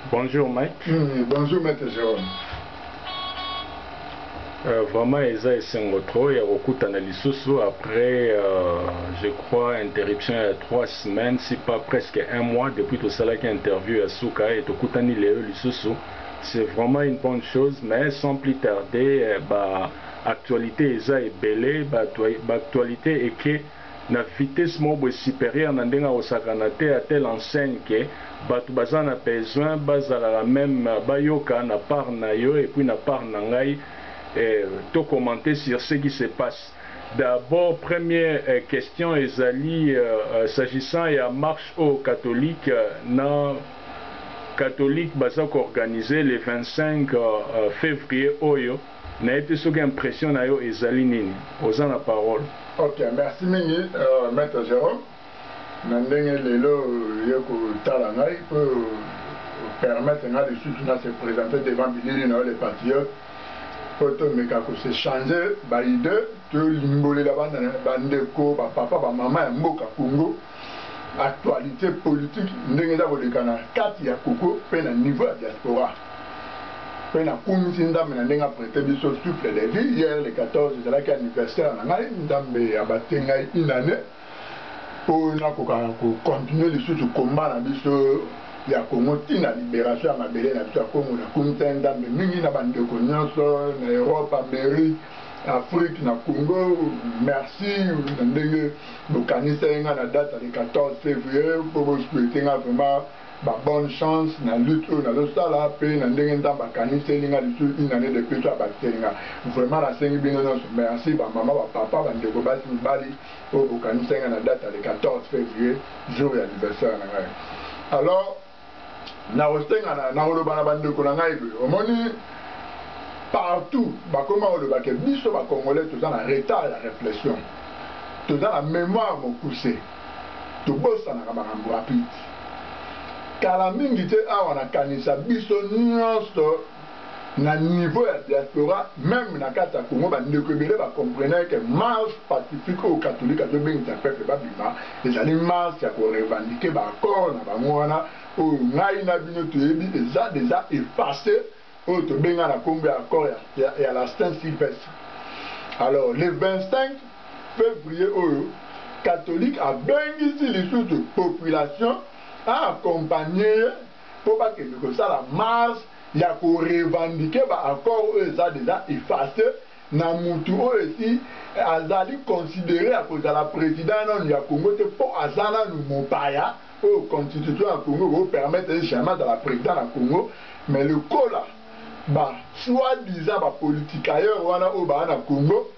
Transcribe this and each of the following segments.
Bonjour Mike. Bonjour Maître Jérôme. Vraiment, Eza et Sengotro, il y a beaucoup d'analyses après, je crois, interruption il y a 3 semaines, si pas presque 1 mois, depuis tout ça qui interview à Souka et Tokutani Léo Lissousou. C'est vraiment une bonne chose, mais sans plus tarder, actualité Eza est belée, actualité est que na vitesse mobile supérieure na ndenga osakanate à telle enseigne que batu bazana besoin bazala même bayoka na part na yo et puis na part na ngai to commenter sur ce qui se passe. D'abord, première question ezali s'agissant de la marche au catholique na catholique baza organisé le 25 février oyo na été ce qui impression na yo ezali nini oza na parole. Ok, merci mingi Maître Jérôme. Nandenge lelo yeko tala ngai pour permettre nga de soutenir se présenter devant Bilili na les patriotes pour to meka ko se changer ba idée to limbole la bandeko ba papa ba mama ya mboka Congo actualité politique ndenge za bolekana kati ya Congo pe na niveau ya diaspora. Pe na kumisi ndambe na ndenga prêter biso souffle de vie hier le 14 de la anniversaire na ngai ndambe abatenga une année pour na ko continuer le sous combat na biso ya Congo tina libération ya mabele na biso ya Congo na kumisa ndambe mingi na bandeko nyonso na Europe, Amérique, Afrique na Congo. Merci na ndenge bokanisa nga na date le 14 février pour vous souhaiter vraiment ba bonne chance na lutte na losala pe na ndenge ndamba kanisa linga lisu une année de plus à batenga vraiment la sengi bino non merci ba maman ba papa ba ndeko basi mbali pour bokanisa nga na date le 14 février jour d'anniversaire na ngai. Alors na ostenga na oloba na bandeko na ngai omoni partout ba comment oloba ke biso ba congolais tout dans la retard la réflexion tout dans la mémoire mon poussé tout bossa na makambo rapide kala mingi te awa na kanisa biso nyonso na niveau ya diaspora même na kati ya Congo bandeko ebele bacomprenait que marche pacifique au catholique azobengisa peuple babima ezali marche ya korevendique baaccord na bango wana oyo ngai na bino toyebi eza déjà effacé oyo tobenga na Congo ya accord ya la Saint-Sylvestre. Alors le 25 février oyo catholique abengisi lisusu population à accompagner pour pas que la marche il y a pour revendiquer accord déjà effacé na mutu aussi azali considéré à cause de la présidente ya Congo pour azana nous mopaya au constitution à Congo pour permettre un chemin de la présidente à Congo mais le cola ba soi-disant ba politique ailleurs wana au ba na Congo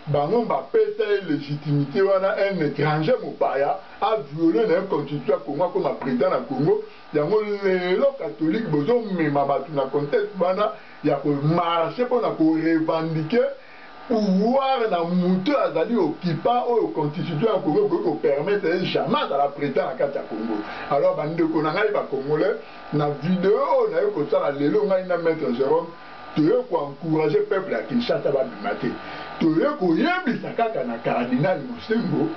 bango bapesa légitimité wana un étranger mopaya a violé na constitution ya Congo comme président na Congo yango lelo catholique bozomema bato na contexte wana ya komarche mpona korevendique pouvoir na mutu azali occupant oyo constitution ya Congo koki kopermettre jamais azala président na kati ya Congo. Alors bandeko na ngai bacongolais na video oyo naye kosala lelo ngai na Maître Jérôme toye koencourager peuple ya Kinshasa babima te toye koyebisa kaka na cardinal Mosengo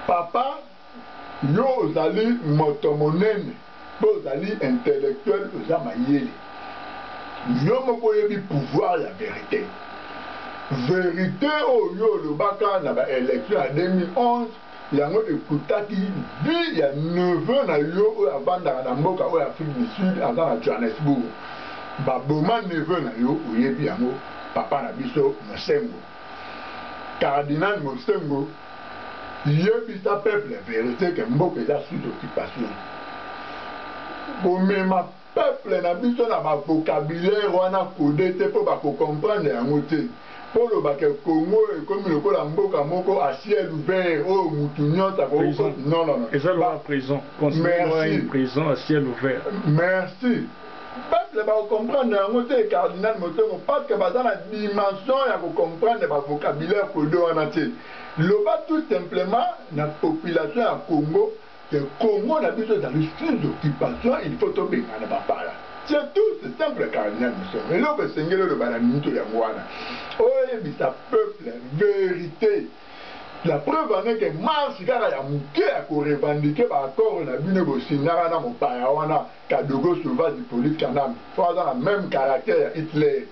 papa yo ozali moto monene mpo ozali intellectuel oza mayele yo moko oyebi pouvoir ya vérité vérité oyo olobaka na baélection ya 2011 yango ekutaki vi ya neveu na yo oyo avandaka na mboka oyo Afrique du Sud aza na Johannesburg baboma neveu na yo oyebi yango papa na biso Mosengo cardinal Mosengo yebisa peuple vérité ke mboka eza sous occupation komema peuple na biso na bavocabulaire wana kode te mpo bakocomprendre yango te mpo lobake Congo ekomi lokola mboka moko à ciel ouvert oyo mutu nyonso non eza loin prison considéré une prison à ciel ouvert. Merci peuple bakocomprendre yango te cardinal Mosengo parce que baza na dimension ya kocomprendre bavocabulaire kode wana te loba tout simplement na population ya Congo que Congo na biso ezali sous occupation il faut tobengana bapala c'est tout c'est simple cardinal Mosengo eloko esengeli oloba na minito yango wana oyebisa peuple vérité La preuve en est que Mars il y a muké à revendiquer par accord on a bien négocié na mon paya wana Kadogo Sauvage du police Kanam. Faut avoir le même caractère Hitler.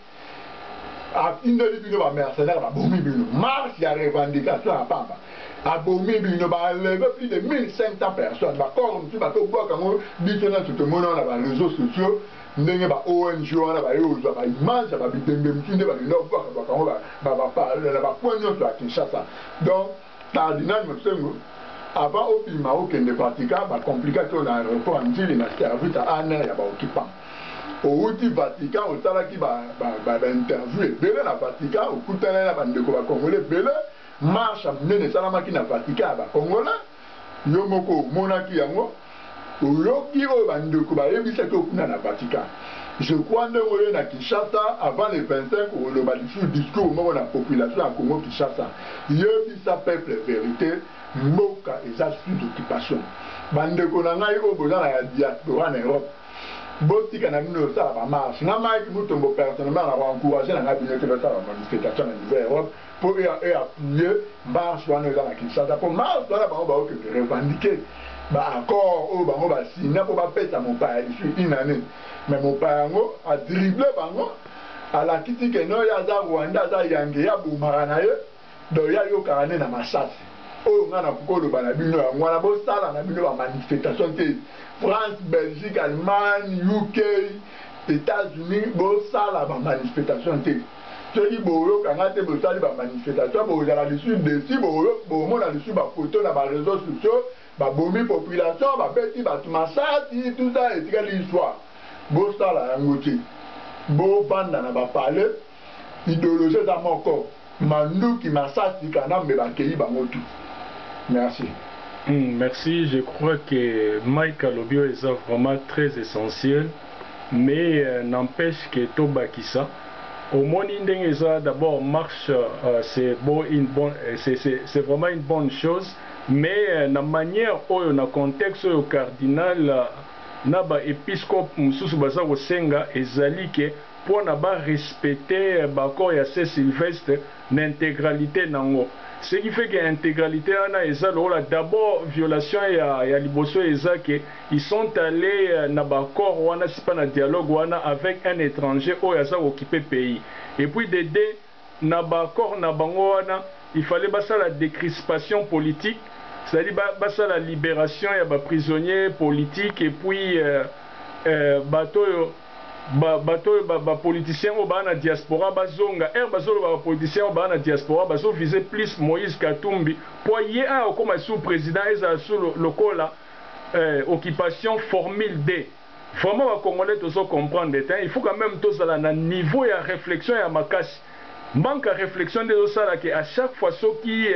A indeli bino ba mercenaire ba bomi bino. Mars il y a revendication à Pamba. A bomi bino ba lever plus de 1500 personnes. Ba corps on ba to boka ngo bitona tout le monde na ba réseaux sociaux. Ndenge ba ONG wana ba yo ba image ba bitembe mtinde ba no boka ba kango ba parler ba point nyonso à Kinshasa. Donc Cardinal Msengo, avant au film Marocain de Vatican, la complication dans l'aéroport en Chili n'a servi à un an et à occupant. Au Vatican, au Salaki, interview, et Bélé, la Vatican, au Koutané, la bande de Congolais, Bélé, marche à mener les Salamaki, la Vatican, à Congolais, Yomoko, Monaki, Yango, au Yoki, au bande de Koba, et Bissato, la Vatican. Je crois que nous avons Kinshasa avant les 25 où le discours au moment de la population à Congo Kinshasa. Il y a sa peuple vérité, Moka et sa sous-occupation. Bande Konanga au besoin de la diaspora en Europe. Botti Kanamino ça va marcher. Nama qui nous tombe personnellement à encourager la bibliothèque de la manifestation en Europe pour appuyer marche dans la Kinshasa. Pour marche dans la bande que revendiquer. Accord au bango ba signer pour pas pète à mon père depuis une année. Mais mon père a dribblé bango à la kiti que no ya za Rwanda za yange ya bumaranaye do ya yo karane na masasi. Oh ngana kukolo bana bino ya ngwana bo sala na bino ba manifestation te France, Belgique, Allemagne, UK, États-Unis bo sala ba manifestation te. Ceux qui boyo kangate bo sala ba manifestation bo za la dessus dessus bo mo na dessus ba photo na ba réseaux sociaux. Ba bomi population, ba beti ba tumasati, tout ça est quelle histoire. Bo ça la ngoti. Bo banda na ba parler idéologie dans mon corps. Mandu qui masati kana me ba kei ba motu. Merci. Merci, je crois que Mike Alobio est vraiment très essentiel, mais n'empêche que Tobakisa au Monindeng d'abord marche, c'est bon, c'est vraiment une bonne chose. Mais la manière où le contexte au cardinal naba épiscope mususu baza kosenga ezali ke pour na ba respecter bako ya Saint Sylvestre l'intégralité nango. Ce qui fait que l'intégralité ana ezalo d'abord violation ya liboso ezake ils sont allés na bako wana sipa na dialogue wana avec un étranger où yaza occupé pays. Et puis d'aider na bako na bango wana il fallait basa la décrispation politique. C'est-à-dire la libération il y a des prisonniers politiques et puis politiciens au bas na diaspora bazonga politiciens au bas na diaspora bazo viser plus Moïse Katumbi pour y a comme sous président et sous le cola occupation formule D. Vraiment les Congolais tous comprendre il faut quand même tous à un niveau de réflexion et makasi manque de réflexion de ça là que à chaque fois ce qui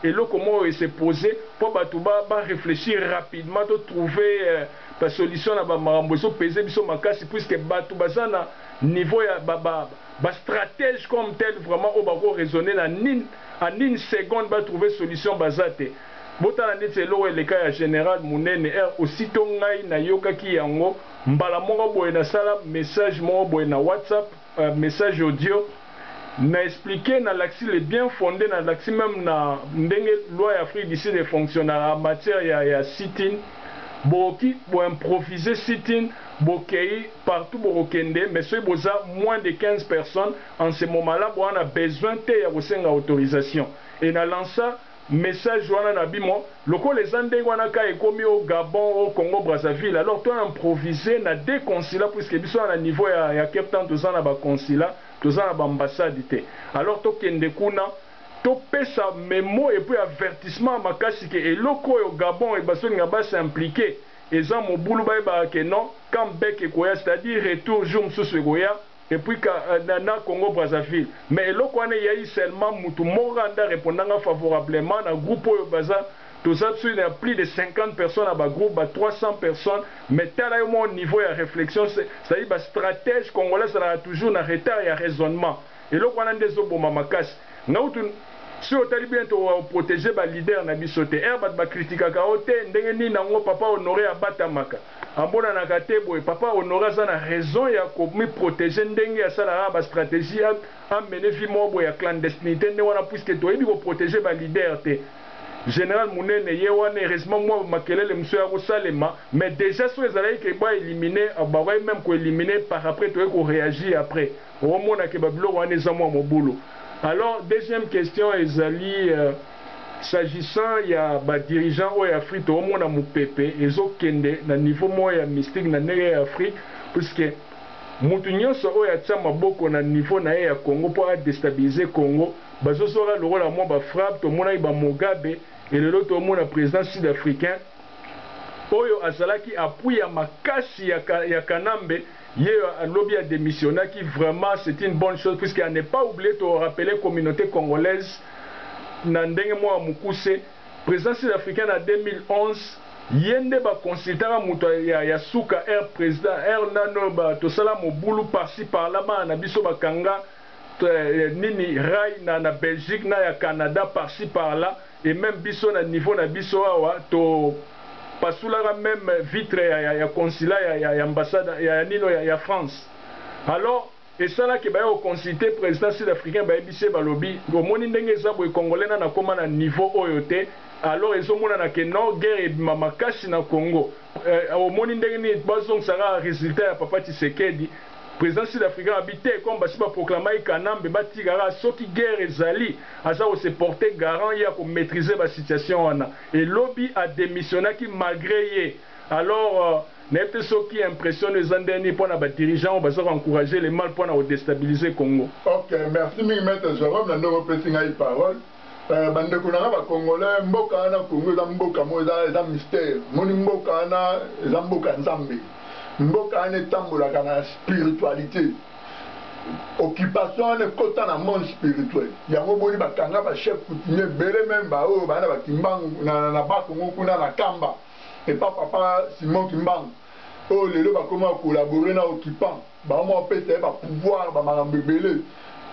et là comment il s'est posé pour réfléchir rapidement de trouver la solution à maramboso peser biso makasi puisque batu bazana niveau ya stratège comme tel vraiment au bako raisonner en une seconde va trouver solution bazate botala ndetse lo le cas général munene aussitôt ngai na yoka ki yango mbala moko boye na sala message moko boye na WhatsApp message audio na expliqué na l'axi les bien fondé na l'axi même na ndenge loi Afrique d'ici de fonctionnaires en matière ya sit-in boki bo improviser sit-in bokei partout borokende mais soy boza moins de 15 personnes en ce moment-là bo on a besoin te ya kosenga autorisation et na lança message wana na bimo loko les ande wana ka ekomi au Gabon au Congo Brazzaville alors toi improviser na deux consulats puisque biso na niveau ya Cape Town tous na ba consulat tous na ba ambassade te alors to kende kuna to pesa memo et puis avertissement makasi ke eloko au Gabon et baso nga ba s'impliquer eza mobulu ba ke non quand bec koya c'est-à-dire retour jour msusu koya et puis na Congo Brazzaville mais eloko wana yayi seulement mutu moranda répondant favorablement na groupe oyo baza tous ça il y a plus de 50 personnes à bas groupe 300 personnes mais tel est au niveau de réflexion c'est-à-dire ba stratège congolais ça a toujours un retard et un raisonnement et eloko wana ndezo boma makasi na utu si on t'a bien protéger ba leader na bisote ba critique ka ote ndenge ni nango papa honoré abatamaka ambona na katebo papa honoré ça na raison ya ko mi protéger ndenge ya sala ba stratégie a mener vie mobo ya clandestinité ne wana puisque to yebi ko protéger ba leader te général Mounene yewane heureusement moi makelele monsieur ya Salema mais déjà sur les alliés qui ba éliminer ba même ko éliminer par après tu ko réagir après au mona ke babilo wane za moi mobulu. Alors deuxième question ezali s'agissant ya ba dirigeant o ya Afrique au mona mupepe ezokende na niveau moya mystique na nere ya Afrique puisque mutu nyonso oyo atia maboko na niveau na ye ya Congo pour déstabiliser Congo bazosora lokola mwa bafrappe tomonaki bamogabe elelo tomona président sud-africain oyo azalaki appui ya makasi ya Kanambe ye alobi a démissionnaki vraiment c'est une bonne chose puisqu'il n'est pas oublié de rappeler communauté congolaise na ndenge mwa mukuse président sud-africain en 2011 yende ba consultera muto ya suka air président air nano ba tosala mobulu par-ci par-là na biso bakanga nini rai na Belgique na ya Canada par-ci par-là et même biso na niveau na biso awa to pasulaka même vitre ya consulat ya ambassade ya nino ya France. Alors et ça là que ba au consulter président sud-africain ba ebise balobi omoni ndenge eza boye congolais na koma na niveau oyote. Alors ezomona na ke no guerre makasi na Congo omoni ndenge ni bazong sara résultat ya papa Tshisekedi président sud-africain habité comme basi ba proclamer Kanambe batigara soki guerre ezali aza o se porter garant ya ko maîtriser la situation wana et lobby a démissionné qui malgré ye. Alors n'était ce qui impressionne les andeni pour na ba dirigeants baza encourager les mal pour na déstabiliser Congo. OK, merci maître Jérôme na ndoko pesinga i parole. Bande kuna ba Congolais mboka na Congo za mboka moza za mystère. Moni mboka na za mboka nzambe. Mboka na tambola kana spiritualité. Occupation ne kota na monde spirituel. Yango boni bakanga ba chef coutumier bele même ba o bana ba kimbangu na ba Congo kuna na Kamba. Et pas papa Simon Kimbangu. Oh lelo ba comment collaborer na occupant. Ba mo pete ba pouvoir ba marambe belé.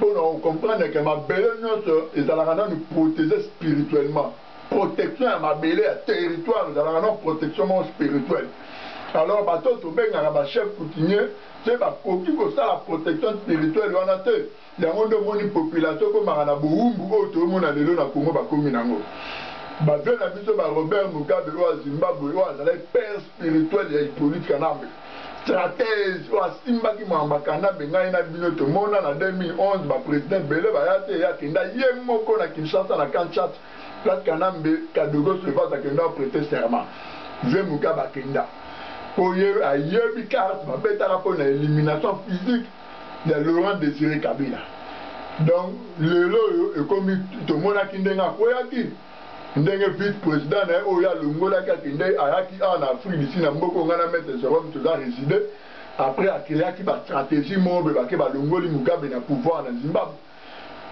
Pour comprendre que ma belle est à la nous protéger spirituellement. Protection à ma belle territoire, nous allons avoir protection spirituelle. Alors, bateau tout bien à ma chef coutumier, c'est ma coquille que ça la protection spirituelle. On a été, il y a une population comme à Boumbu, tout le monde a des lots à Congo, Bakominango. Bavieux n'a vu Robert Mugabe, Zimbabwe, le père spirituel et politique en Amérique. Stratège wa simba ki mwambakana bengai na bino to mona na 2011 ba président Bele ba yate ya kenda ye moko na Kinshasa na Kanchat place Kanambe Kadogo se va kenda prêter serment je muka ba kenda po ye ayebi carte ba betara po na élimination physique de Laurent Désiré Kabila donc le lo e komi to mona kindenga koyaki ndenge vice président na oya longola ka kende ayaki en Afrique d'ici na mboko ngana mettre Jérôme tout ça résider après akela ki ba stratégie mobe ba ke ba longoli Mugabe na pouvoir na Zimbabwe.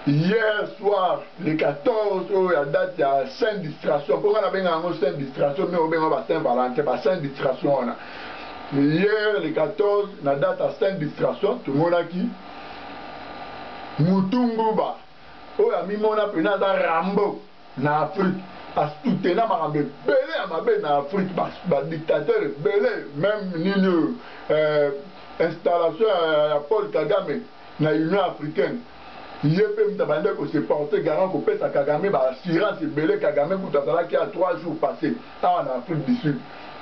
Hier soir le 14 oya date ya Sainte Distraction pour ngana benga ngo Sainte Distraction mais obenga ba Saint Valentin ba Sainte Distraction ona. Hier le 14 na date à Sainte Distraction tout mona ki Mutumbuba oya mimona pena za Rambo na Afrique à soutenir ma belé à ma belle en Afrique par dictateur belé même une installation à Paul Kagame na Union africaine il peut me demander que c'est porté garant qu'on pèse à Kagame bah assurance belé Kagame pour t'attendre qui a 3 jours passés en Afrique du Sud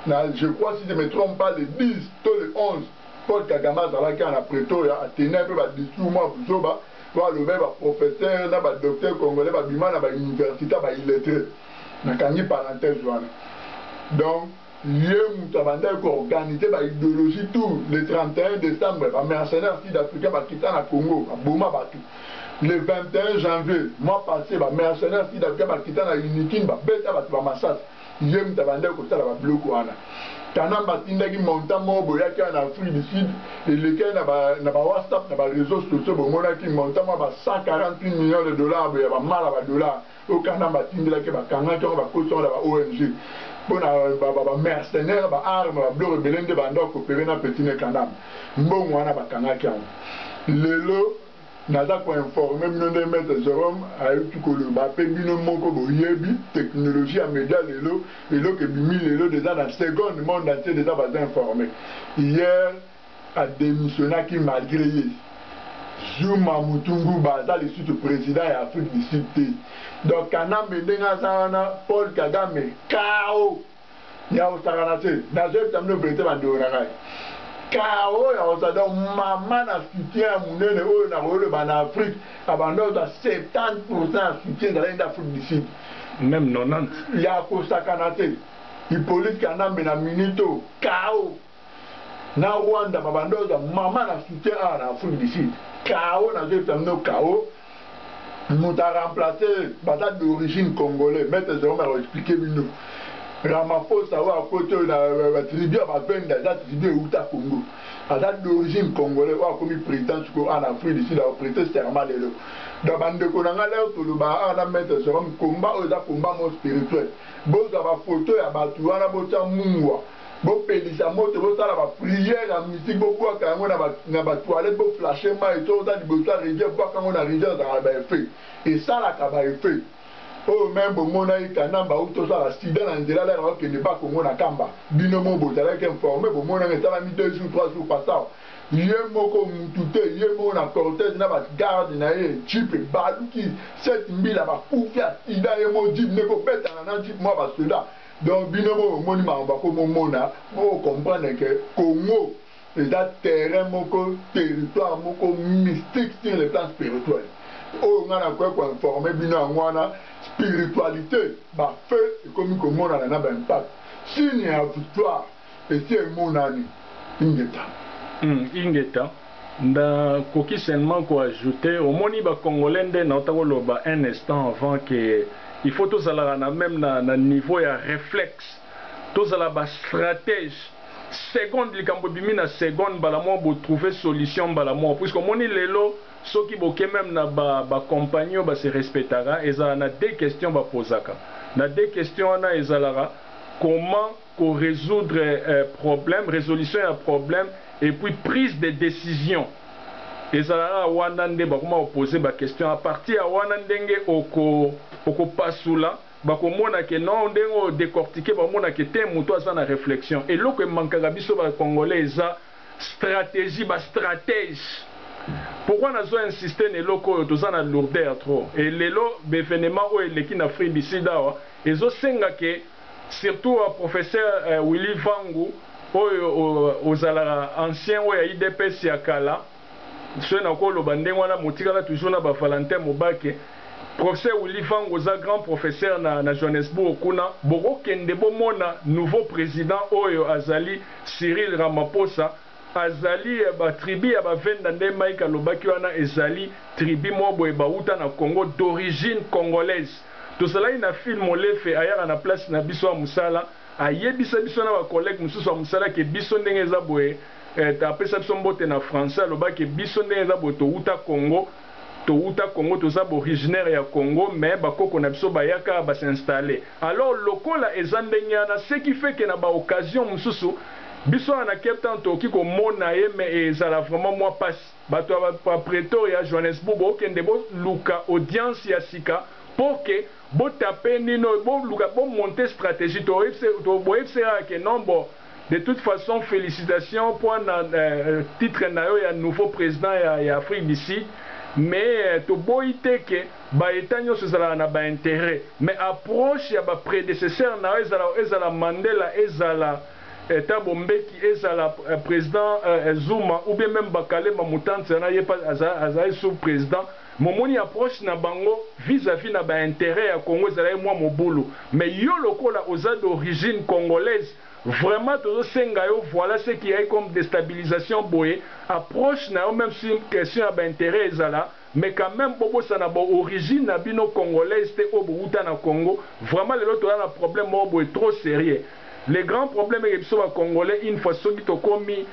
je crois si je me trompe pas le 10 le 11 Paul Kagame a qui en a prêté à tenir un peu dessous moi pour ça le même professeur na ba docteur congolais ba bima na ba université ba illettré na kangi parenthèse wana donc lieu mutabanda ko organiser ba idéologie tout le 31 décembre ba mercenaires sud-africains ba quitter na Congo ba boma ba tout le 21 janvier mois passé ba mercenaires sud-africains ba quitter na Unikin ba beta ba massacre lieu mutabanda ko sala ba bloc wana Kanamba tindaki montant mobo yaki en Afrique du Sud et lequel na ba WhatsApp na ba réseaux sociaux bo monaki montant ba 148 millions de dollars ba mala ba dollars au Kanamba tindaki ba kanga to ba koso ba ONG bona ba mercenaires ba armes ba bleu rebelende ba ndo coopérer na petit ne Kanamba mbongo wana ba kanga ki an lelo naza ko informer bino de maître Jérôme ayuki koloba pe bino moko boyebi technologie ya média lelo que bimi lelo déjà dans seconde monde entier déjà bazin informé hier a démissionné qui malgré Zuma Mutungu baza le sud président et Afrique du Sud. Donc kana mendenga sana Paul Kagame KO ya osakanate na je tamno brete bando na KO ya osada mama na soutien munene o na role ba Afrique abando da 70% soutien dans l'Afrique du Sud, même 90 ya kosakanate Hippolyte Kanambe na Minito KO na Rwanda babando da mama na soutien à Afrique du Sud. KO na je tamno KO nous a remplacé bataille d'origine congolais. Maître Jérôme a expliqué nous. Ramaphosa à côté de la tribu à Benda, la tribu Outa Congo. Bataille d'origine congolais, a commis président en Afrique du Sud, a prêté serment les lots. Dans bande de Konangale, tout le bas, on a Maître Jérôme combat aux combat spirituel. Bon, ça va photo à Batouana, Bota Mouwa. Bon pelisa moto bo sala ba prière na musique bo kwa kango na ba toilette bo flasher ma et tout ça di bo sala rivière kwa kango na rivière dans ba effet et ça la ka ba effet o même bo mona ikana ba uto sala sida na ndela la ke ne ba kongo na kamba bino mo bo sala ke informer bo mona ngi sala mi 2 jours 3 jours pas ça yé moko mutute yé mo na cortège na ba garde na ye chip baluki 7000 ba kufia sida yé mo dit ne ko peta na chip mo ba soda. Donc, binomo monument bako mona, on comprend que Congo est un terrain moko territoire moko mystique sur le plan spirituel. Oh, on a quoi informer bino ngwana spiritualité, ba feu comme Congo na na impact. Si il y a victoire et si monani ingeta. Ingeta. Nda koki seulement ko ajouter au moni ba congolais nde na otako un instant avant que il faut tous aller même na niveau ya réflexe, tous aller ba stratège. Seconde li kambo bimi na seconde bala mo bo trouver solution bala mo puisque moni lelo soki boke même na ba compagnon ba se respectera et ça na deux questions ba posaka. Na deux questions na ezalara comment ko résoudre problème, résolution ya problème et puis prise de décision. Et ça wana nde ba kuma poser ba question à partir à wana ndenge oko pasula ba ko mona ke non ndengo décortiquer ba mona ke te muto asa na réflexion et loko mankaka biso ba congolais za stratégie ba stratège. Pourquoi nazo insister ne loko to za na lourdeur trop et lelo bévénement o eleki na Afrique du Sud awa ezo senga ke surtout professeur Willy Vangu ozala ancien o ya IDPS ya kala ceux na ko lo bandengo na motikala toujours na ba Valentin Mobake. Professeur Willy Vango za grand professeur na Johannesburg kuna boko kende bo mona nouveau président oyo azali Cyril Ramaphosa azali ba tribu ya ba venda nde maika lobaki wana ezali tribu mobo e bauta na Congo d'origine congolaise. To cela ina film olefe ayara na place na biso ya musala ayebisa biso na ba collègue mususu ya musala ke biso ndenge za boye tapesa biso mbote na français lobaki biso ndenge za boye to uta Congo toza originaire ya Congo mais bakoko na biso bayaka ba s'installer. Alors lokola ezandengana ce qui fait que na ba occasion mususu biso na Cape Town toki ko mona ye mais ezala vraiment moi passe bato ba Pretoria Johannesburg okende bo luka audience ya sika pour que bo taper nino bo luka bo monter stratégie to boyefse que non bon de toute façon félicitations pour un titre na yo ya nouveau président ya Afrique du Sud. Mais to boite que ba état nyonso ezala na ba intérêt mais approche ya ba prédécesseur na ezala Mandela ezala Thabo Mbeki ezala président Zuma ou bien même Bakale Mamutante na ye pas azali sous président momoni approche na bango vis-à-vis na ba intérêt ya Congo ezala moi mobulu mais yo lokola oza d'origine congolaise. Vraiment, tout ce voilà ce qui est comme déstabilisation boye. Approche na même si une question à intérêt là, mais quand même bobo ça na origine na bino congolaise te obuta na Congo. Vraiment les autres ont un problème bobo trop sérieux. Les grands problèmes que sont congolais une fois ceux qui to commis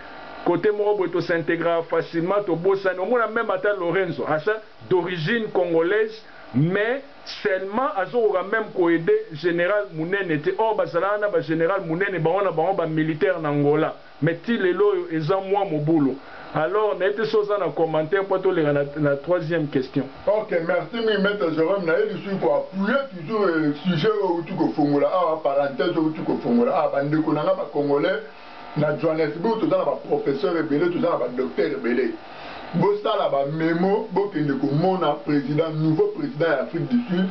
côté mobo to s'intégrer facilement to bossa no mona même ata Lorenzo asa d'origine congolaise. Mais seulement azoka même ko aider général Munene te or bazalana ba général Munene ba ona ba militaire na Angola mais ti lelo eza moi mobulu. Alors n'était chose en commentaire pour tout la troisième question. OK, merci mi maître Jérôme na eu sur pour appuyer toujours sujet au tout ko fongola parenthèse au tout ko fongola bande ko na ba congolais na Johannesburg tout ça na ba professeur rebelle tout ça na ba docteur rebelle. bosala ba memo bokende komona président nouveau président de l'Afrique du Sud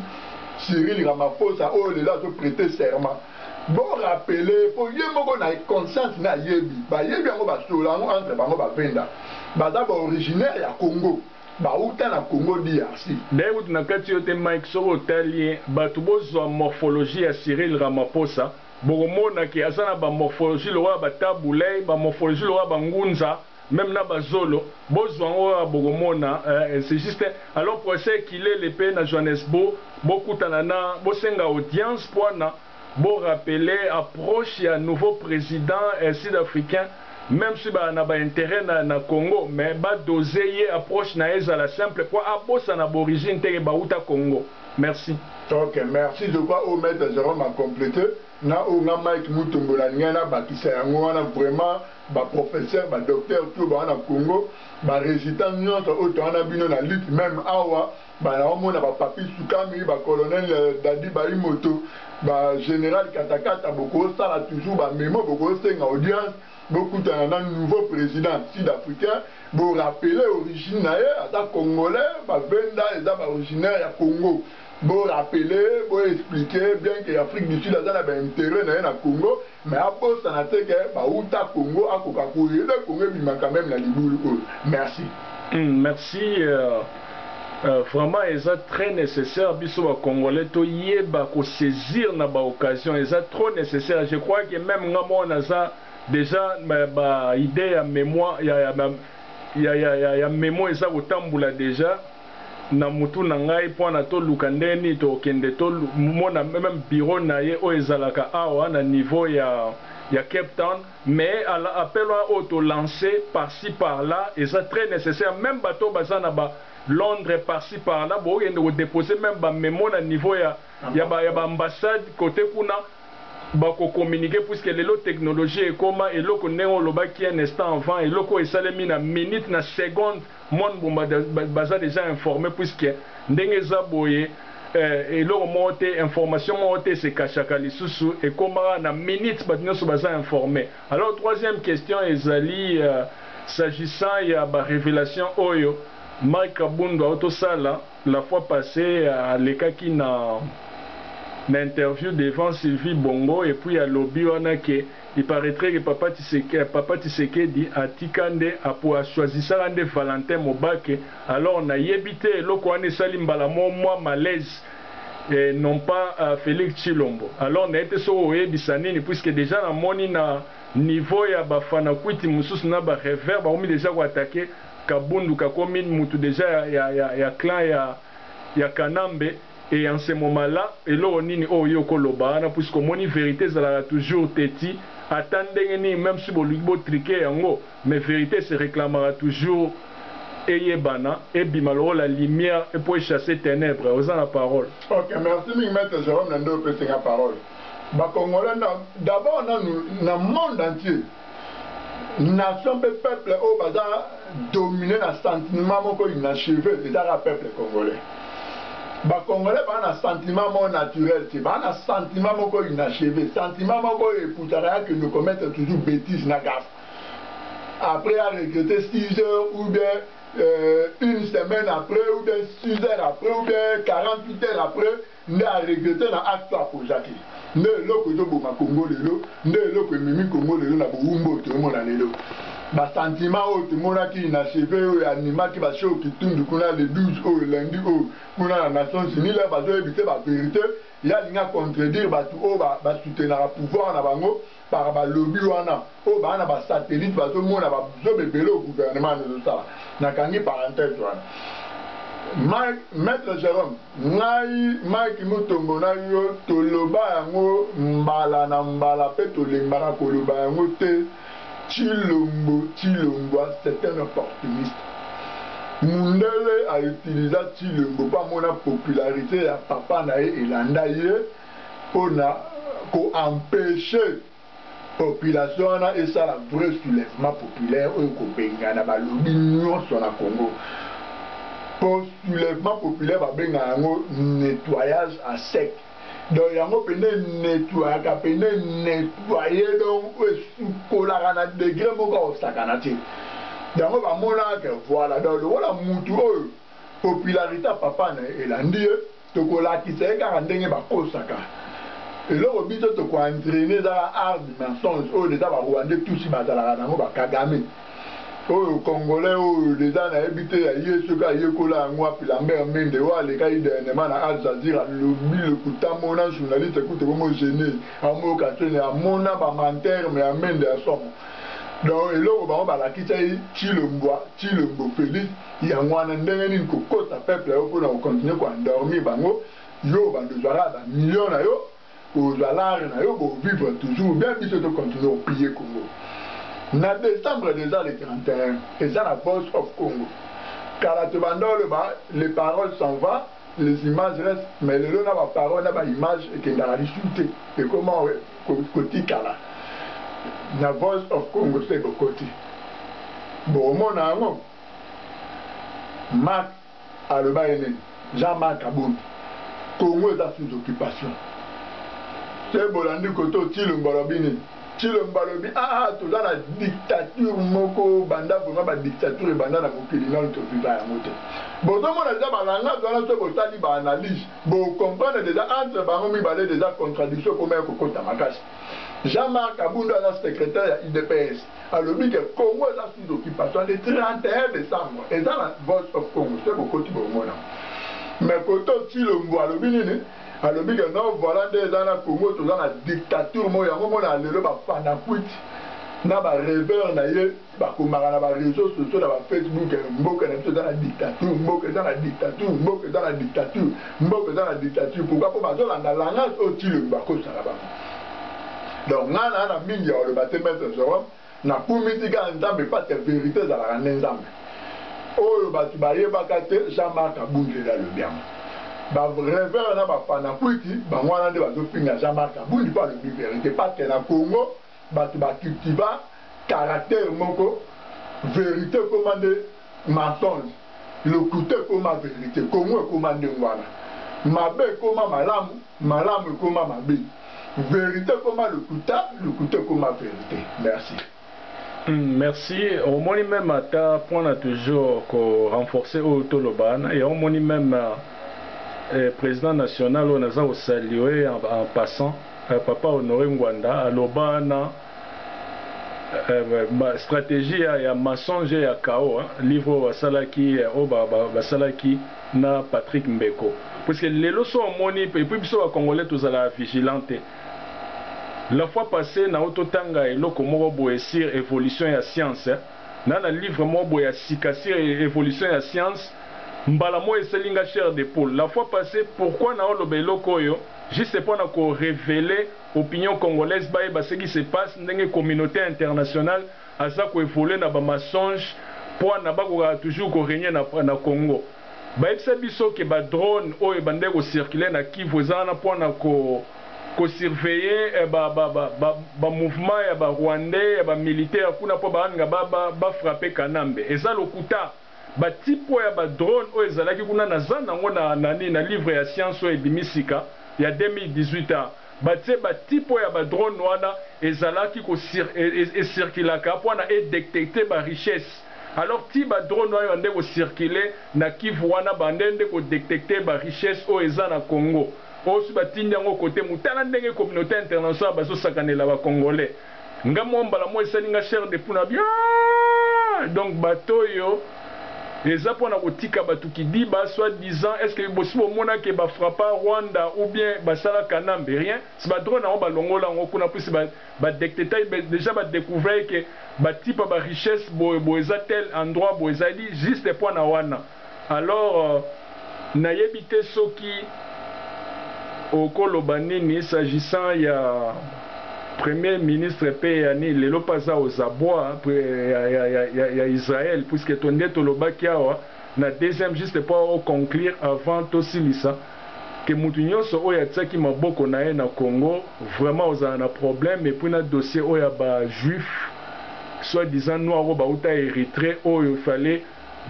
Cyril Ramaphosa oh les là se prêter serment bon rappeler pour yemoko na conscience na yebi ba yebi ngo ba solango entre bango ba venda baza ba originaire ya Congo ba uta na Congo DRC d'ailleurs na kati yote Mike soko talien batu bozwa morphologie ya Cyril Ramaphosa bokomona ki azana ba morphologie lo ba tabulei ba morphologie lo ba ngunza même na bazolo bozwango bokomona c'est juste alors pour essayer qu'il est l'épée na Johannesburg bokutana na bosenga audience poana bo rappeler approche ya nouveau président sud-africain même si ba na ba intérêt na Congo mais ba doser approche na ezala simple pour abosa na origine te ba uta Congo. Merci. OK, merci. Je crois au maître Jérôme a complété na o nga Mike Mutombo la ngana ba kisa yango wana vraiment ba professeur ba docteur tout ba na Congo ba résident nyonto auto wana bino na lutte même awa ba na omona ba papi Sukami ba colonel Dadi ba Imoto ba général Katakata boko sala toujours ba memo boko senga audience beaucoup d'un nouveau président sud-africain pour rappeler l'origine à congolais ba venda et originaire ya Congo pour rappeler pour expliquer bien que l'Afrique du Sud a un intérêt na Congo mais après ça n'a été que ba uta Congo a koka koyé le Congo bima quand même la libulu. Merci. Merci. Vraiment, c'est très nécessaire, biso ba Congolais, to yeba ko saisir na ba occasion, c'est trop nécessaire. Je crois que même ngamo na ça déjà ma idée ya mémoire, ya mémoire ça otambula déjà na mutu na ngai po na to lukandeni to kende to mona même bureau na ye o ezalaka awa na niveau ya Cape Town, mais à l'appel auto lancé par-ci par-là, et c'est très nécessaire. Même bateau bazana ba Londres par-ci par-là, bon, il y a déposer même ba mémo na niveau ya ambassade côté kuna ba ko communiquer puisque les lots technologie et comment et loko néo loba qui un instant avant et loko esalemi na minute na seconde monde baza déjà informé puisque ndenge za boye et leur monter information monter c'est kachaka lisusu et comment na minute batino so baza informé. Alors troisième question ezali s'agissant ya ba révélation oyo Mike Kabundu autosala la fois passée à lekaki na interview devant Sylvie Bongo et puis à lobby wana ke il paraîtrait que Papa Tshisekedi a tikande a choisi ça rende Valentin Mobake alors on a yebité loko wana sali mbala moi malaise et non pas Félix Chilombo. Alors on a été sur oyebisanini puisque déjà na moni na niveau ya bafana kwiti mususu na ba reverb omi déjà ko attaquer Kabundu kakomi mutu déjà ya clan ya Kanambe. Et en ce moment-là, et là on dit oh yo kolobana puisque mon vérité ça toujours teti attendez même si bolibo triquer yango mais vérité se réclamera toujours et yebana et bimalo la lumière et pour chasser ténèbres aux la parole. OK, merci maître Jérôme Nando peut la parole. Ba Congolais d'abord dans le monde entier nation peuple au bazar dominé na sentiment moko inachevé c'est la peuple congolais. Ba Congolais ba na sentiment mon naturel, c'est ba na sentiment moko inachevé, sentiment moko eputara que nous commettons toujours bêtises na gaffe. Après à regretter 6 heures ou bien une semaine après ou bien 6 heures après ou bien 48 heures après, nous à regretter na acte à Kozaki. Ne loko zo boma Congo lelo, ne loko mimi Congo lelo na boumbo to mona lelo. Ba sentiment o to mona ki inachevé o anima ki ba show ki tundu kuna le 12 o lundi o kuna na Nations Unies là ba zo ebité ba vérité ya linga contredire ba tu o ba soutenir le pouvoir na bango par ba lobby wana o ba na ba satellite ba zo mona ba zo bebele au gouvernement de ça na kangi parenthèse wana. Maître Jérôme, Mike Mutombo na yo toloba yango mbala na mbala pe tolembaka koloba yango te Chilombo c'est un opportuniste. Mundele a utilisé Chilombo pas mon popularité ya papa na elanda ye pour empêcher population na et ça la vrai soulèvement populaire au Kobenga na balobi nyonso na Congo. Pour soulèvement populaire va bien un nettoyage à sec. Donc il y a un nettoyer donc sous colère à degré mon gars au sacanati. yango bamona ke voilà donc voilà mutu oyo popularité papa na elandi tokolakisa ye kaka ndenge bakosaka eloko biso tokoentraîne ezala art du mensonge oyo déjà barwandais tusi bazalaka nango bakagame oyo congolais oyo déjà nayebi te aye soki ayekola yango api Lambert Mende oyo alekaki dernièrement na Al Jazeera lobi lokuta mona journaliste ekute komo gene amoyoka tene amona bamanterme ya Mende ya somo donc eloko bango balakisa ye Chilombo Félix yango wana ndenge nini kokota peuple oyo mpona kocontinue koendormir bango yo bandozwaka bamillion na yo ozwa lare na yo bovivre toujours bien biso tocontinue opiller Congo. Na décembre déjà le 31, et ça la Voice of Congo. Car à les paroles s'en vont, les images restent, mais le lot n'a pas parole, n'a pas image et qu'il a discuté. Et comment côté Kala. La Voice of Congo, c'est le côté. Bon, mon ami, Marc Alobaïne, Jean-Marc Aboud, Congo est sous occupation. C'est Bolandi Koto, Chilombo Robini. Chilombo lobi toza na dictature moko banda vraiment ba dictature banda na mokili na to vivre ya mote bozomona déjà balanga tona so botali ba analyse bo comprendre déjà entre bango mibale déjà contradiction comme kokota makasi. Jean-Marc Aboud la secrétaire ya IDPS alobi que Congo est sous occupation le 31 décembre et dans la Voice of Congo c'est beaucoup de bomona mais koto Chilombo alobi nini alobi que non voilà des dans la Congo toza na dictature mo yango mona lelo ba fana kwit na ba rêveur na ye ba komaka na ba réseaux sociaux na ba Facebook mboka na toza na dictature mboka dans la dictature mboka dans la dictature mboka dans la dictature pourquoi po bazo langa langa o tilo ba ko sala ba donc ngana na mingi ya le batemete zo na pumitika nzambe pas de vérité za la nzambe oyo batu bayebaka te Jean-Marc Aboud la le bien ba rêveur na ba panapuiti ba mwana nde bazopinga Jean-Marc Aboud pas le vérité parce que na Congo batu ba cultiva caractère moko vérité commandé mensonge le côté comme vérité Congo commandé ngwana mabe koma malamu malamu koma mabe vérité comme le côté comme vérité. Merci. Merci. Au moins même à ta point toujours renforcer au Tolobana et au moins même président national on a salué en passant papa Honoré Ngwanda à Lobana stratégie ya mensonge ya KO livre wasalaki basalaki na Patrick Mbeko parce que les leçons moni et puis biso wa congolais tous à la vigilante. La fois passée na ototanga eloko moko boye sur évolution ya science na livre moko boye sikasir évolution ya science mbala mo eselinga cher d'épaule. La fois passée pourquoi na olobe eloko yo juste pour na ko révéler opinion congolaise ba ce qui se passe ndenge communauté internationale aza ko évoluer na ba mensonge pour na ba ko toujours ko régner na Congo. Ba biso ke ba drone o e bande ko circuler na Kivu zana pour na ko surveiller ba mouvement ya ba rwandais ya ba militaire kuna po ba nga ba frapper Kanambe eza lokuta ba tipo ya ba drone o ezalaki kuna na zana ngo na livre ya science o ebimisika ya 2018 ba tipo ya ba drone wana ezalaki ko circulaka po na détecter ba richesse. Alors ti ba drone wana ndeko circuler na Kivu wana bandende ko détecter ba richesse o eza na Congo. Osu batindi yango côté mutala ndenge communauté internationale bazo sakanela ba congolais ngamo mbala mo esalinga cher de puna bien donc bato yo eza pona kotika batu kidi ba soit disant est-ce que bosibo mona ke ba frappa Rwanda ou bien basala Kanambe rien si ba drone na ba longola ngo kuna plus ba détecter déjà ba découvrir que ba type ba richesse bo eza tel endroit bo eza dit juste pona wana alors na yebite soki au Kolobanini s'agissant ya premier ministre Peyani lelo paza aux abois ya Israël puisque tonde tolobaki awa na deuxième juste pour conclure avant tosilisa que mutu nyonso oyo atiaki maboko na ye na Congo vraiment ozala na problème et puis na dossier oyo ba juif soit disant noir ba uta Érythrée oyo fallait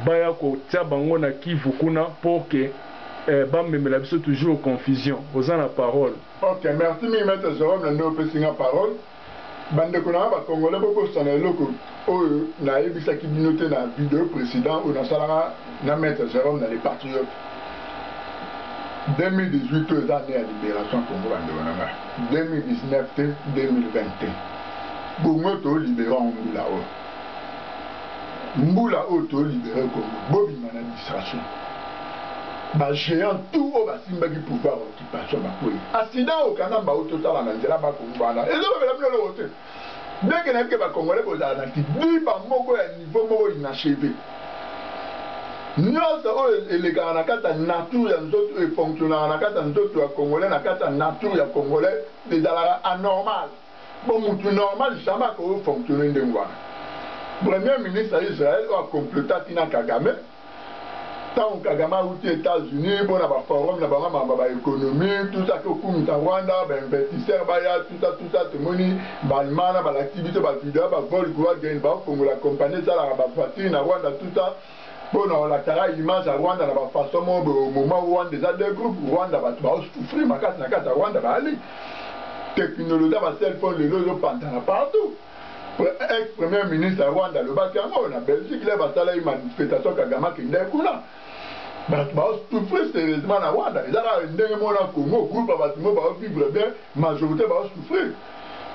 baya ko tia bango na Kivu kuna pour que bamemela biso toujours confusion oza na parole. Ok, merci mi maître Jérôme na ndo pesinga parole bande kona ba congolais boko sana eloko oyo na yebisaki bino te na vidéo précédent oyo nasalaka na maître Jérôme dans les patriotes 2018 oyo eza année ya libération Congo bande wana 2019 te 2021 bongo tolibéra mbula oyo mbula oyo tolibéra Congo bobima na distraction bagéant tout oyo basimbaki pouvoir occupation bakoyi accident okanga mbao totala na nzela bakongo wana ezobebela bino eloko te ndenge nayebi ke bakongolais bozala na kidiba moko ya niveau moko inachevé nyonso oyo elekaka na kati ya nature ya nzoto efonctionnaka na kati ya nzoto ya congolais na kati ya nature ya congolais ezalaka anormal bon mutu normal jamais akofonctionne ndenge wana premier ministre ya Israël oyo akompleta tina Kagame tant Kagame auti États-Unis mpona baforum na bango mamba baéconomie tout ça kokumisa Rwanda bainvestisseur baya tout ça tomoni baallemand balakisi biso bavideo bavolkswagen baofongola compagnie esalaka bavoiture na Rwanda tout ça mpona olakaka image ya Rwanda na bafaçon moko au moment où Rwanda eza deux groupes Rwanda bato baosouffrir makasi na kati ya Rwanda baali technologie ya baselphone lelo ezopantana partout ex-premier ministre ya Rwanda alobaki yango na Belgique le basalaki manifestation Kagame akende kuna bato baosouffrir sérieusement na Rwanda ezaka ndenge moko na Congo groupe ya bato moko baovivre bien majorité baosouffrir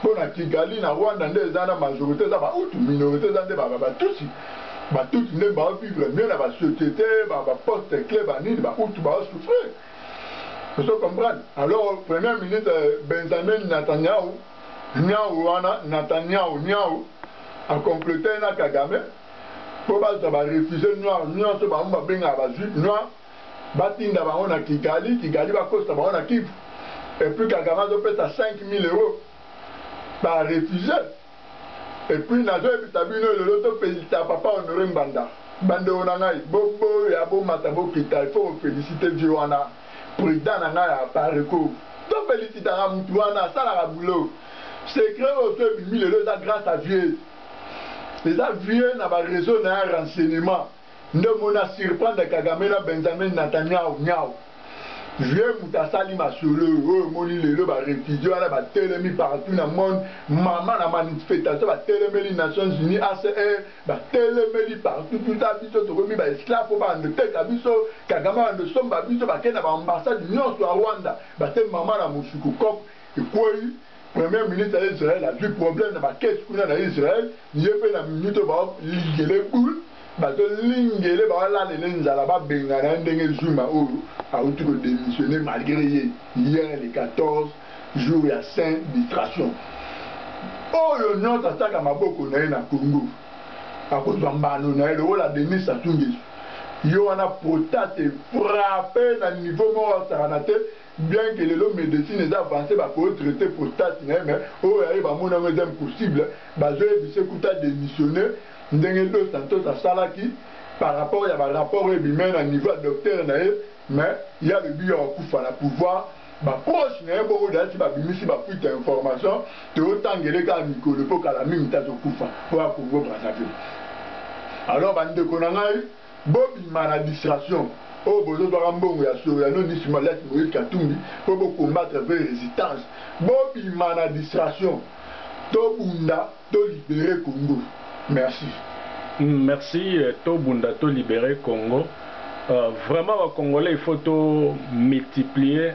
mpona Kigali na Rwanda nde eza na majorité eza bautu minorité eza nde batusi batusi nde baovivre bien na basociété baposte clé banini bautu baosouffrir oso comprendre alors premier ministre Benjamin Netanyahu Netanyahu a complété na Kagame pour baza ba refuser noir nyonso ba mba benga ba juif noir batinda bango na Kigali ba kosta bango na Kivu et puis Kagame a payé 5 000 € par réfugié et puis nazo ebitabino le loto féliciter papa Honoré Mbanda bande onangai bobo ya bo matabo kita il faut féliciter Joana président na ngai ya pareko to féliciter à Mutwana sala ka boulot secret au fait 1000 € grâce à vieux les vieux na ba réseau na renseignement ndemo na surprendre Kagame na Benjamin Netanyahu nyao vieux mutasali masolo o moni lelo ba réfugié wana ba telemi partout na monde maman na manifestation ba telemeli Nations Unies ACR ba telemeli partout tout ça biso to komi ba esclave ba ndeka biso Kagame ando somba biso ba kena ba ambassade nyonso à Rwanda ba te maman na musuku kop ekoi premier ministre d'Israël a vu problème dans la caisse d'Israël, il a fait la minute pour lingele boule, bato lingele ba la nzala ba bengana ndenge Zuma o a outu ko démissionner malgré hier les 14 jours il y a 5 distractions. Oh yo nyota ataka maboko na Congo. Akozwa mbano na ele ola Denis Sassou Nguesso. Yo wana proteste frappé na niveau mort saranate. Bien que les médecines aient avancé, pour traiter prostate, mais oh, il y a impossible. Je vais démissionner. Ndengelo Santos à Salaki par rapport à un rapport humain à niveau docteur, mais il y a le bio à la pouvoir. Proche, il y a un bon d'être si ma fuite d'information, de autant que les gars, Nicolas, pour qu'à la mine, tu as au Koufa, pour un Congo Brazzaville. Alors, bande Konangai, Bobby, ma distraction. Oh, bozo doit mbongo ya Soriano ni Simalet Moïse Katumbi pour combattre avec résistance. Bobi mana distraction. To bunda to libérer Congo. Merci. Merci to bunda to libérer Congo. Vraiment les Congolais il faut to multiplier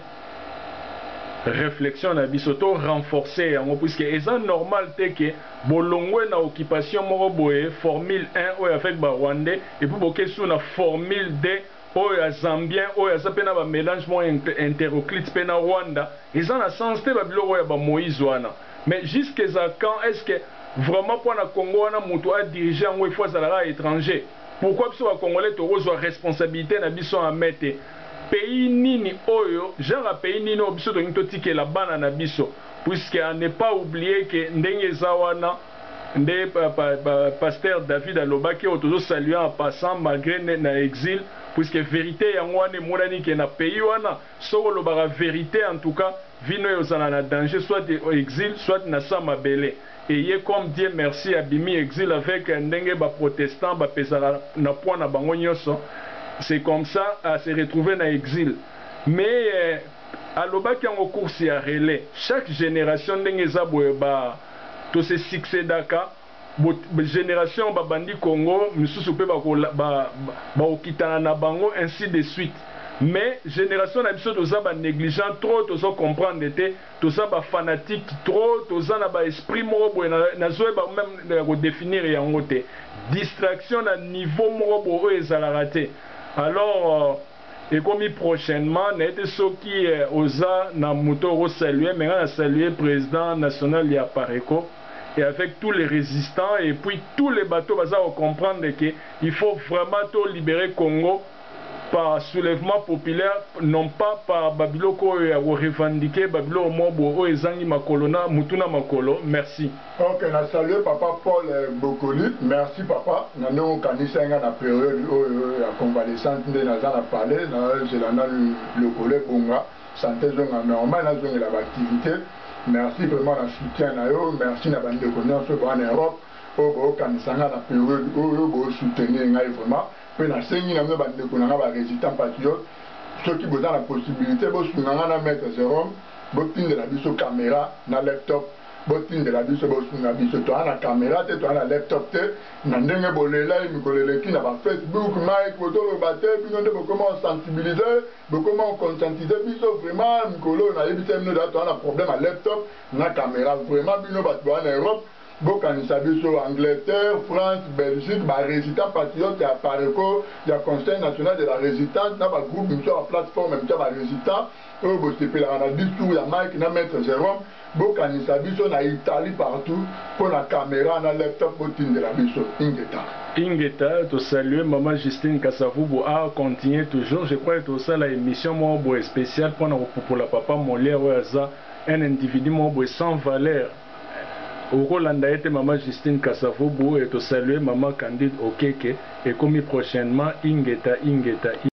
réflexion na biso to renforcer yango puisque eza normal te que bolongwe na occupation moko boye formule 1 ou avec ba Rwandais et puis bokesu na formule 2 oya Zambien oya zapena ba mélange mo hétéroclite pena Rwanda ils ont la sens te ba biloko ya ba Moïse wana mais jusqu'à quand est-ce que vraiment pour na Congo wana mutu a diriger ngo il faut à étranger pourquoi biso ba Congolais to reçoit responsabilité na biso en mettre pays nini oyo genre pays nini biso to ngito tikela bana na biso puisque à ne pas oublier que ndenge zawana nde pasteur David alobaki otozo saluer en passant malgré na exil puisque vérité yango wana monani ke na pays wana soko lobaka vérité en tout cas vino yozana na danger soit exil soit na sama belé et yé comme Dieu merci abimi exil avec ndenge ba protestant ba pesara na point na bango nyonso c'est comme ça à se retrouver na exil mais alobaki yango course ya relais chaque génération ndenge za boye ba to se succédaka génération babandi Congo misusu pe ba okitana na bango ainsi de suite. Mais génération na biso toza ba négligent trop, toza comprendre te, toza ba fanatique trop, toza na ba esprit moko boye na zoe ba même ko définir yango te. Distraction na niveau moko boye ezalaka te. Alors et comme prochainement na été soki oza na moto ro saluer mais na saluer président national ya Pareco et avec tous les résistants et puis tous les bateaux baza comprendre que il faut vraiment tout libérer Congo par soulèvement populaire, non pas par Babiloko revendiquer Babilo Mobo Ezangi Makolona Mutuna Makolo. Merci. Ok, na salué papa Paul Bokoli. Merci papa. Na non kanisa nga na période ya convalescente de na za parler na zelana le collègue Bonga santé zonga normal na zonga la activité. Merci vraiment na soutien na yo, merci na bande connaissance en Europe. Au kanisa nga na période au soutenir nga vraiment. Puis na sengi na me bande ko na ba résistant patriote ceux qui besoin la possibilité bo sunanga na mettre Jérôme bo tinde la biso caméra na laptop bo tinde la biso bo sunanga biso to na caméra te to na laptop te na ndenge bolela mi kolele ki na ba Facebook Mike photo le batte bino de comment sensibiliser bo comment conscientiser biso vraiment mi kolo na yebite no da to na problème à laptop na caméra vraiment bino ba to na Europe. Bokanisa biso Angleterre, France, Belgique, ba résistant patriote ya Pareco, ya Conseil national de la résistance, na ba groupe biso la plateforme même ba résistant, o bo sepela na discours ya Mike na maître Jérôme, bokanisa biso na Italie partout pour la caméra na laptop botinde la biso ingeta. Ingeta, to saluer maman Justine Kassavubu a continuer toujours, je crois que ça la émission mo bo spéciale pour la papa Molière oza un individu mo bo sans valeur. Au Rolanda était maman Justine Kassavubu et to saluer maman Candide Okeke et comme prochainement Ingeta.